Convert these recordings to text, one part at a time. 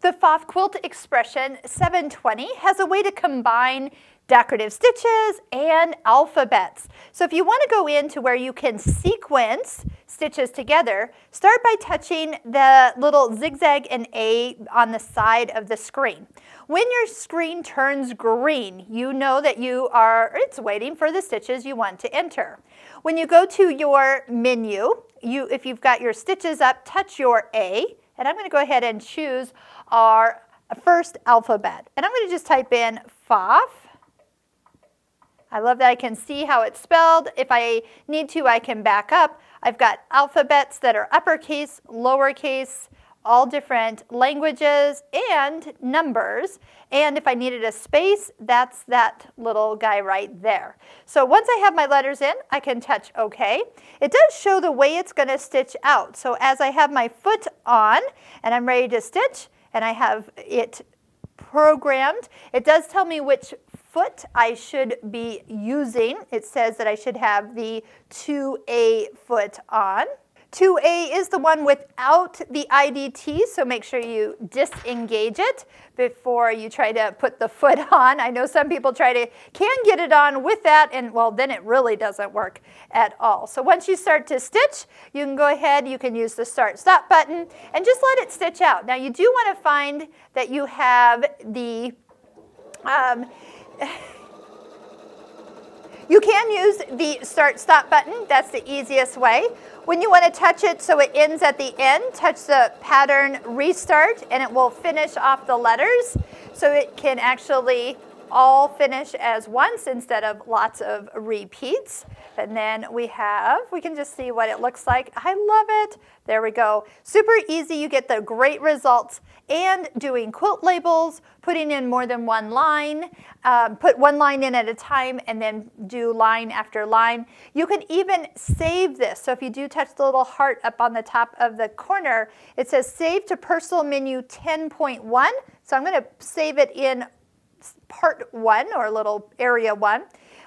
The Pfaff Quilt Expression 720 has a way to combine decorative stitches and alphabets. So if you want to go into where you can sequence stitches together, start by touching the little zigzag and A on the side of the screen. When your screen turns green, you know that it's waiting for the stitches you want to enter. When you go to your menu, if you've got your stitches up, touch your A, and I'm going to go ahead and choose our first alphabet. And I'm going to just type in Pfaff. I love that I can see how it's spelled. If I need to, I can back up. I've got alphabets that are uppercase, lowercase, all different languages and numbers. And if I needed a space, that's that little guy right there. So once I have my letters in, I can touch OK. It does show the way it's going to stitch out. So as I have my foot on and I'm ready to stitch and I have it programmed, it does tell me which foot I should be using. It says that I should have the 2A foot on. 2A is the one without the IDT, so make sure you disengage it before you try to put the foot on. I know some people can get it on with that, and well, then it really doesn't work at all. So once you start to stitch, you can go ahead, you can use the start-stop button, and just let it stitch out. Now you do want to find that you have the you can use the start-stop button. That's the easiest way. When you want to touch it so it ends at the end, touch the pattern restart and it will finish off the letters so it can actually all finish as once instead of lots of repeats. And then we can just see what it looks like. I love it. There we go. Super easy. You get the great results. And doing quilt labels, putting in more than one line, put one line in at a time and then do line after line. You can even save this. So if you do touch the little heart up on the top of the corner, it says save to personal menu 10.1. So I'm going to save it in part 1 or little area 1.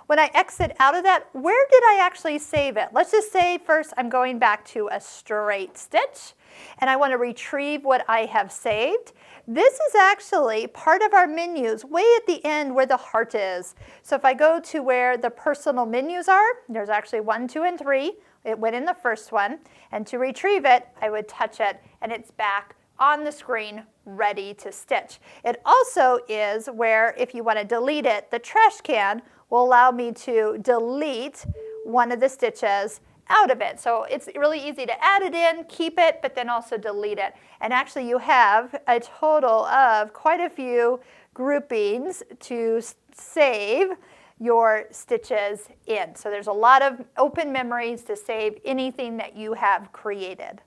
When I exit out of that, where did I actually save it? Let's just say first I'm going back to a straight stitch and I want to retrieve what I have saved. This is actually part of our menus way at the end where the heart is. So if I go to where the personal menus are, there's actually 1, 2, and 3. It went in the first one. And to retrieve it, I would touch it and it's back on the screen ready to stitch. It also is where if you want to delete it, the trash can will allow me to delete one of the stitches out of it. So it's really easy to add it in, keep it, but then also delete it. And actually you have a total of quite a few groupings to save your stitches in. So there's a lot of open memories to save anything that you have created.